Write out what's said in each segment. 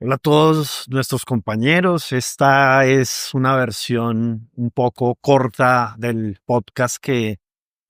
Hola a todos nuestros compañeros. Esta es una versión un poco corta del podcast que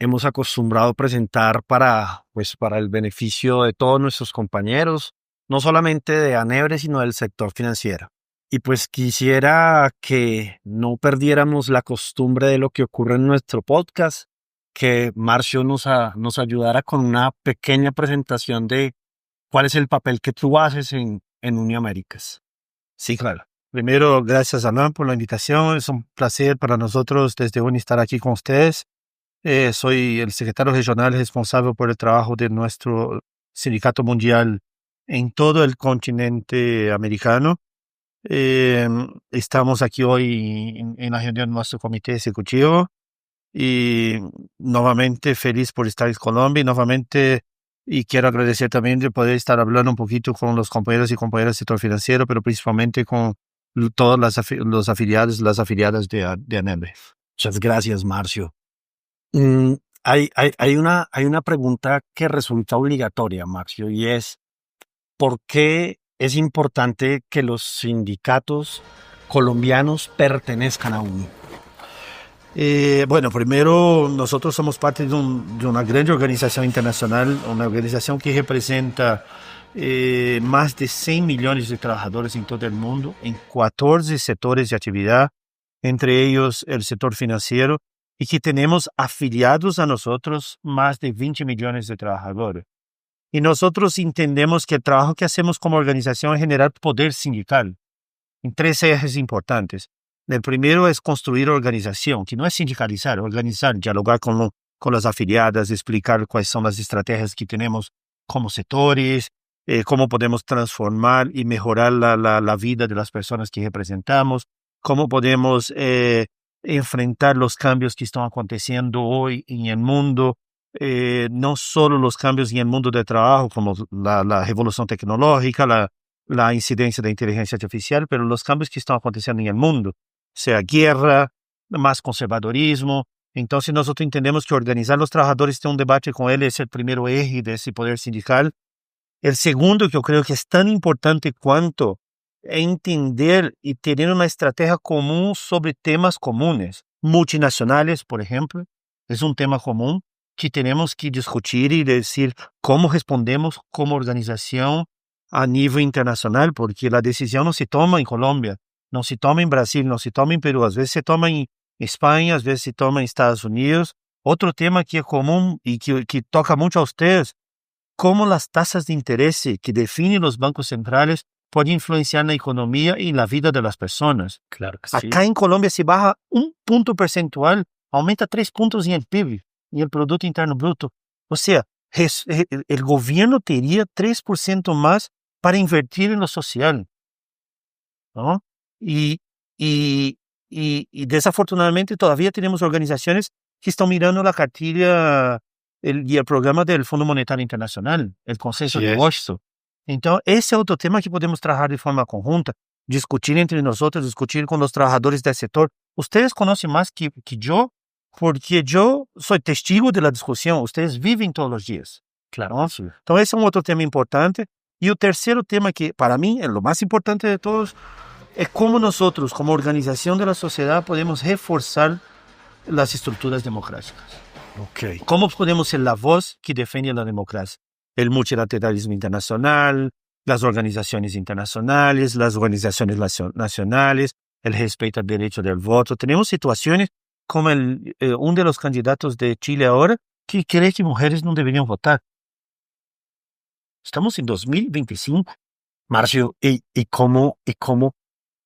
hemos acostumbrado a presentar para el beneficio de todos nuestros compañeros, no solamente de Anebre, sino del sector financiero. Y pues quisiera que no perdiéramos la costumbre de lo que ocurre en nuestro podcast, que Marcio nos ayudara con una pequeña presentación de cuál es el papel que tú haces en Uniaméricas. Sí, claro. Primero, gracias, Alain, por la invitación. Es un placer para nosotros desde UNI estar aquí con ustedes. Soy el secretario regional responsable por el trabajo de nuestro sindicato mundial en todo el continente americano. Estamos aquí hoy en la reunión de nuestro comité ejecutivo y nuevamente feliz por estar en Colombia y quiero agradecer también de poder estar hablando un poquito con los compañeros y compañeras del sector financiero, pero principalmente con todas los afiliados, las afiliadas de Anebre. Muchas gracias, Marcio. Hay una pregunta que resulta obligatoria, Marcio, y es ¿por qué es importante que los sindicatos colombianos pertenezcan a UNI? Bueno, primero nosotros somos parte de una gran organización internacional, una organización que representa más de 100 millones de trabajadores en todo el mundo, en 14 sectores de actividad, entre ellos el sector financiero, y que tenemos afiliados a nosotros más de 20 millones de trabajadores. Y nosotros entendemos que el trabajo que hacemos como organización es generar poder sindical en 3 ejes importantes. El primero es construir organización, que no es sindicalizar, organizar, dialogar con las afiliadas, explicar cuáles son las estrategias que tenemos como sectores, cómo podemos transformar y mejorar la vida de las personas que representamos, cómo podemos enfrentar los cambios que están aconteciendo hoy en el mundo, no solo los cambios en el mundo del trabajo, como la revolución tecnológica, la incidencia de inteligencia artificial, pero los cambios que están aconteciendo en el mundo, sea guerra, más conservadorismo. Entonces nosotros entendemos que organizar los trabajadores de un debate con él es el primer eje de ese poder sindical. El segundo, que yo creo que es tan importante cuanto entender y tener una estrategia común sobre temas comunes. Multinacionales, por ejemplo, es un tema común que tenemos que discutir y decir cómo respondemos como organización a nivel internacional, porque la decisión no se toma en Colombia, no se toma en Brasil, no se toma en Perú, a veces se toma en España, a veces se toma en Estados Unidos. Otro tema que es común y que toca mucho a ustedes, cómo las tasas de interés que definen los bancos centrales pueden influenciar en la economía y en la vida de las personas. Claro que sí. Acá en Colombia se baja 1 punto percentual, aumenta 3 puntos en el PIB, en el Producto Interno Bruto. O sea, el gobierno tendría 3% más para invertir en lo social, ¿no? Y desafortunadamente todavía tenemos organizaciones que están mirando la cartilla y el programa del Fondo Monetario Internacional, el Consenso de Washington. Entonces, ese es otro tema que podemos trabajar de forma conjunta, discutir entre nosotros, discutir con los trabajadores del sector. Ustedes conocen más que yo, porque yo soy testigo de la discusión. Ustedes viven todos los días. Claro, ¿no? sí. Entonces, ese es otro tema importante. Y el tercer tema que para mí es lo más importante de todos, es cómo nosotros, como organización de la sociedad, podemos reforzar las estructuras democráticas. Ok. ¿Cómo podemos ser la voz que defiende la democracia? El multilateralismo internacional, las organizaciones internacionales, las organizaciones nacionales, el respeto al derecho del voto. Tenemos situaciones como uno de los candidatos de Chile ahora que cree que mujeres no deberían votar. Estamos en 2025. Marcio, ¿y cómo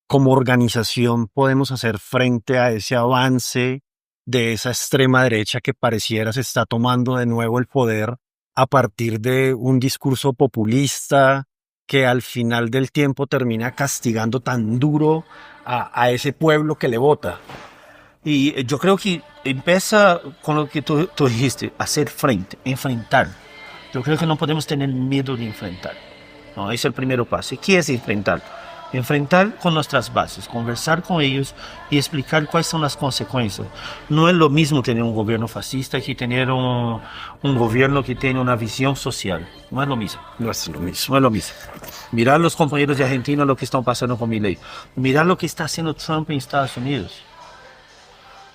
como organización podemos hacer frente a ese avance de esa extrema derecha que pareciera se está tomando de nuevo el poder a partir de un discurso populista que al final del tiempo termina castigando tan duro a ese pueblo que le vota? Y yo creo que empieza con lo que tú dijiste, hacer frente, enfrentar. Yo creo que no podemos tener miedo de enfrentar. No, ese es el primer paso. ¿Y qué es enfrentar? Enfrentar con nuestras bases, conversar con ellos y explicar cuáles son las consecuencias. No es lo mismo tener un gobierno fascista que tener un gobierno que tiene una visión social. No es lo mismo. No es lo mismo. No es lo mismo. Mirar los compañeros de Argentina lo que están pasando con Milei. Mirar lo que está haciendo Trump en Estados Unidos.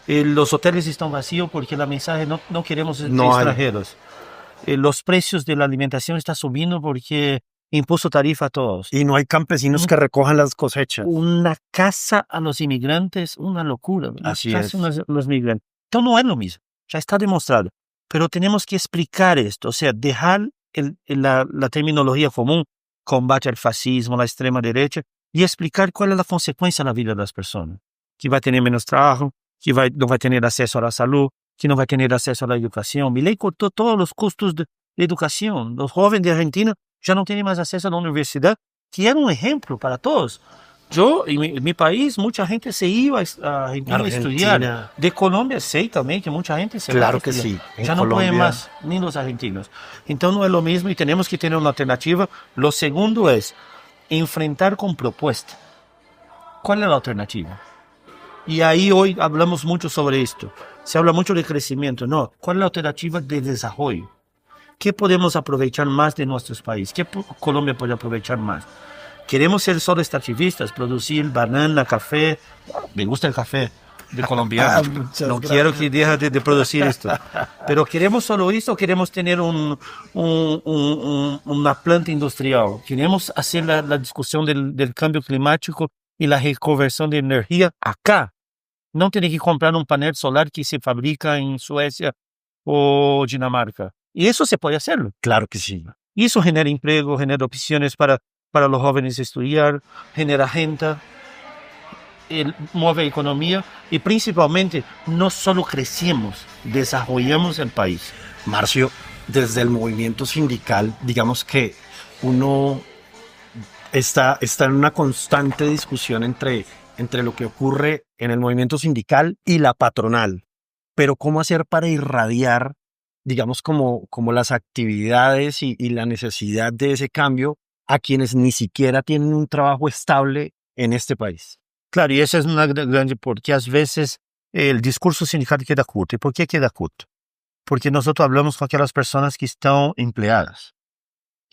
Los hoteles están vacíos porque la mensaje no queremos extranjeros. Los precios de la alimentación están subiendo porque impuso tarifa a todos. Y no hay campesinos que recojan las cosechas. Una casa a los inmigrantes, una locura. Así es. Los migrantes. Entonces no es lo mismo, ya está demostrado. Pero tenemos que explicar esto, o sea, dejar la terminología común, combate al fascismo, la extrema derecha, y explicar cuál es la consecuencia en la vida de las personas. Que va a tener menos trabajo, que no va a tener acceso a la salud, que no va a tener acceso a la educación. Milei cortó todos los costos de educación. Los jóvenes de Argentina ya no tienen más acceso a la universidad, que era un ejemplo para todos. Yo, en mi país, mucha gente se iba a Argentina a estudiar. De Colombia, sé también que mucha gente se va. Claro que sí. Ya no pueden más, ni los argentinos. Entonces no es lo mismo y tenemos que tener una alternativa. Lo segundo es enfrentar con propuesta. ¿Cuál es la alternativa? Y ahí hoy hablamos mucho sobre esto. Se habla mucho de crecimiento. No, ¿cuál es la alternativa de desarrollo? ¿Qué podemos aprovechar más de nuestros países? ¿Qué Colombia puede aprovechar más? Queremos ser solo extractivistas, producir banana, café. Me gusta el café de colombiano. No quiero que deje de producir esto. Pero queremos solo esto, queremos tener una planta industrial. Queremos hacer la discusión del cambio climático y la reconversión de energía acá. No tener que comprar un panel solar que se fabrica en Suecia o Dinamarca. Y eso se puede hacerlo. Claro que sí. Y eso genera empleo, genera opciones para los jóvenes estudiar, genera renta, mueve economía y principalmente no solo crecemos, desarrollamos el país. Marcio, desde el movimiento sindical, digamos que uno está en una constante discusión entre lo que ocurre en el movimiento sindical y la patronal. Pero ¿cómo hacer para irradiar, digamos, como las actividades y la necesidad de ese cambio a quienes ni siquiera tienen un trabajo estable en este país? Claro, y esa es una grande porque a veces el discurso sindical queda corto. ¿Y por qué queda corto? Porque nosotros hablamos con aquellas personas que están empleadas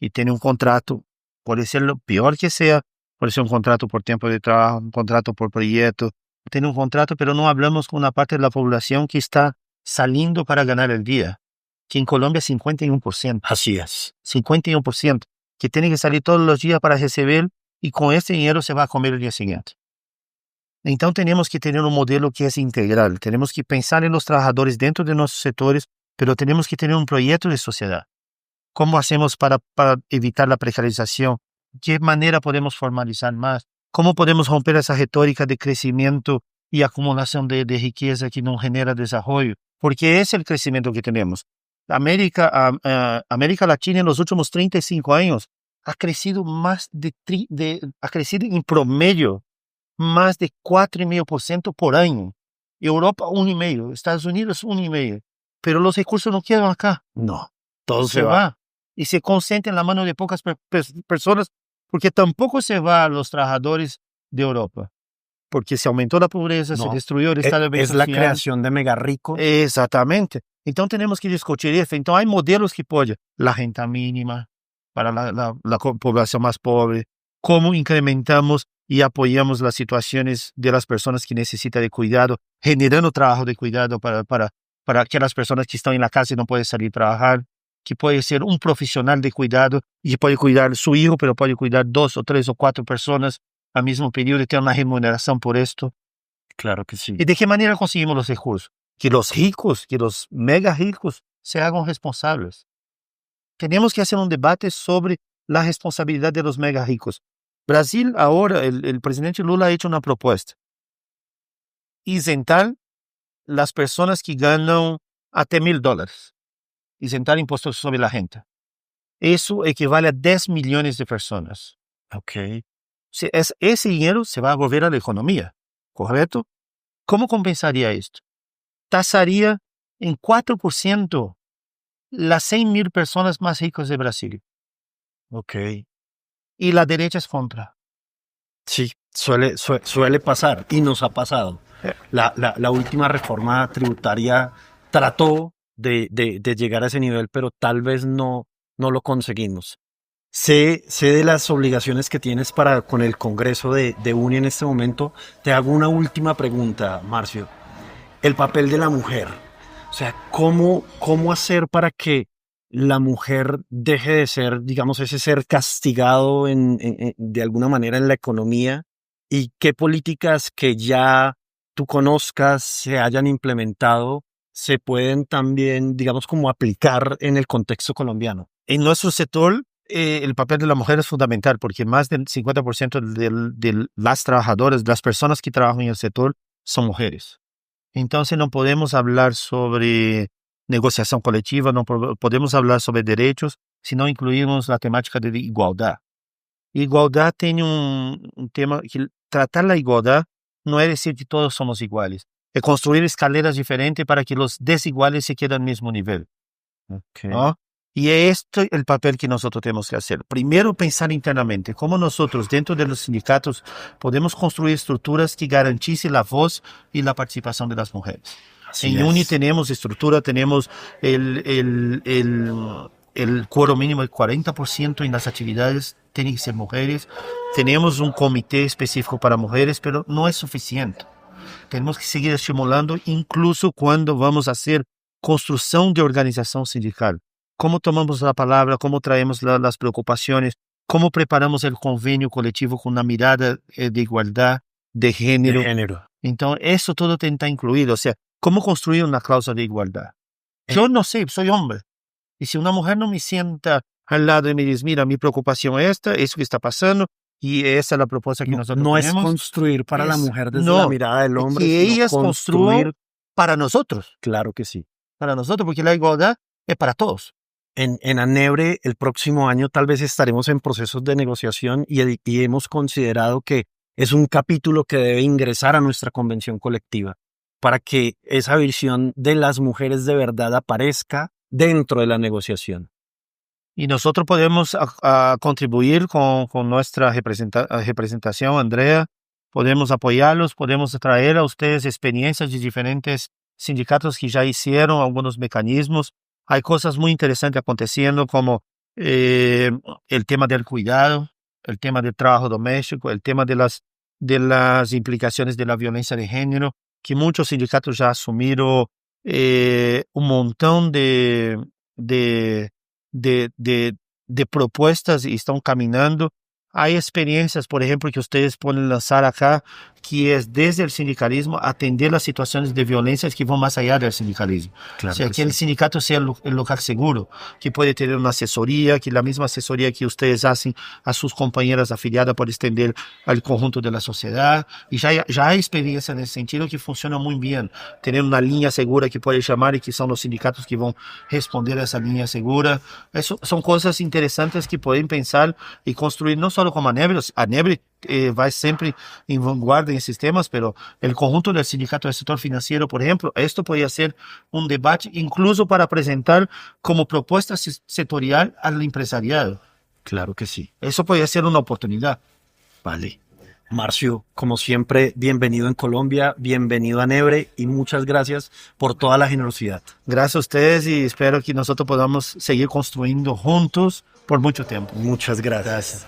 y tienen un contrato, puede ser lo peor que sea, puede ser un contrato por tiempo de trabajo, un contrato por proyecto, tiene un contrato, pero no hablamos con una parte de la población que está saliendo para ganar el día, que en Colombia es 51%. Así es. 51%, que tiene que salir todos los días para recibir y con este dinero se va a comer el día siguiente. Entonces tenemos que tener un modelo que es integral, tenemos que pensar en los trabajadores dentro de nuestros sectores, pero tenemos que tener un proyecto de sociedad. ¿Cómo hacemos para evitar la precarización? ¿Qué manera podemos formalizar más? ¿Cómo podemos romper esa retórica de crecimiento y acumulación de riqueza que no genera desarrollo? Porque es el crecimiento que tenemos. América Latina en los últimos 35 años ha crecido ha crecido en promedio más de 4,5% por año. Europa 1,5%, Estados Unidos 1,5%. Pero los recursos no quedan acá. No, todo se va. Y se concentra en la mano de pocas personas, porque tampoco se va a los trabajadores de Europa. Porque se aumentó la pobreza, se destruyó el estado de bienestar. Es la creación de mega ricos. Exactamente. Entonces tenemos que discutir eso. Entonces hay modelos que pueden, la renta mínima para la población más pobre, cómo incrementamos y apoyamos las situaciones de las personas que necesitan de cuidado, generando trabajo de cuidado para aquellas personas que están en la casa y no pueden salir a trabajar, que puede ser un profesional de cuidado y puede cuidar su hijo, pero puede cuidar 2 o 3 o 4 personas al mismo periodo y tener una remuneración por esto. Claro que sí. ¿Y de qué manera conseguimos los recursos? Que los ricos, que los mega ricos se hagan responsables. Tenemos que hacer un debate sobre la responsabilidad de los mega ricos. Brasil ahora, el presidente Lula ha hecho una propuesta. Isentar las personas que ganan hasta $1,000. Isentar impuestos sobre la renta. Eso equivale a 10 millones de personas. Ok. Ese dinero se va a volver a la economía, ¿correcto? ¿Cómo compensaría esto? Tasaría en 4% las 100,000 personas más ricas de Brasil. Ok. Y la derecha es contra. Sí, suele pasar y nos ha pasado. La última reforma tributaria trató de llegar a ese nivel, pero tal vez no lo conseguimos. Sé de las obligaciones que tienes para con el Congreso de UNI en este momento. Te hago una última pregunta, Marcio. El papel de la mujer. O sea, ¿cómo hacer para que la mujer deje de ser, digamos, ese ser castigado de alguna manera en la economía? ¿Y qué políticas que ya tú conozcas se hayan implementado se pueden también, digamos, como aplicar en el contexto colombiano? En nuestro sector, el papel de la mujer es fundamental porque más del 50% de las trabajadoras, de las personas que trabajan en el sector, son mujeres. Entonces no podemos hablar sobre negociación colectiva, no podemos hablar sobre derechos si no incluimos la temática de igualdad. Igualdad tiene un tema que tratar la igualdad no es decir que todos somos iguales, es construir escaleras diferentes para que los desiguales se queden al mismo nivel. Okay. ¿No? Y esto es el papel que nosotros tenemos que hacer. Primero, pensar internamente cómo nosotros, dentro de los sindicatos, podemos construir estructuras que garanticen la voz y la participación de las mujeres. Así en UNI es. tenemos estructura, tenemos el quórum mínimo del 40% en las actividades, tienen que ser mujeres. Tenemos un comité específico para mujeres, pero no es suficiente. Tenemos que seguir estimulando, incluso cuando vamos a hacer construcción de organización sindical. Cómo tomamos la palabra, cómo traemos las preocupaciones, cómo preparamos el convenio colectivo con una mirada de igualdad, de género. Entonces, eso todo está incluido. O sea, cómo construir una cláusula de igualdad. Yo no sé, soy hombre. Y si una mujer no me sienta al lado y me dice, mira, mi preocupación es esta, eso que está pasando, y esa es la propuesta que nosotros tenemos. No es construir para la mujer desde la mirada del hombre, que ellas construyan para nosotros. Claro que sí. Para nosotros, porque la igualdad es para todos. En ANEBRE el próximo año tal vez estaremos en procesos de negociación y hemos considerado que es un capítulo que debe ingresar a nuestra convención colectiva para que esa visión de las mujeres de verdad aparezca dentro de la negociación. Y nosotros podemos contribuir con nuestra representación, Andrea. Podemos apoyarlos, podemos traer a ustedes experiencias de diferentes sindicatos que ya hicieron algunos mecanismos. Hay cosas muy interesantes aconteciendo como el tema del cuidado, el tema del trabajo doméstico, el tema de las implicaciones de la violencia de género, que muchos sindicatos ya asumieron un montón de propuestas y están caminando. Hay experiencias, por ejemplo, que ustedes pueden lanzar acá, que es desde el sindicalismo atender las situaciones de violencia que van más allá del sindicalismo. Claro, o sea, que sí. el sindicato sea el lugar seguro, que puede tener una asesoría, que la misma asesoría que ustedes hacen a sus compañeras afiliadas puede extender al conjunto de la sociedad. Y ya hay experiencia en ese sentido que funciona muy bien. Tener una línea segura que puede llamar y que son los sindicatos que van a responder a esa línea segura. Eso son cosas interesantes que pueden pensar y construir no solo como ANEBRE va siempre en vanguardia en sistemas, pero el conjunto del sindicato del sector financiero, por ejemplo, esto podría ser un debate incluso para presentar como propuesta sectorial al empresariado. Claro que sí. Eso podría ser una oportunidad. Vale. Marcio, como siempre, bienvenido en Colombia, bienvenido a ANEBRE y muchas gracias por toda la generosidad. Gracias a ustedes y espero que nosotros podamos seguir construyendo juntos por mucho tiempo. Muchas gracias.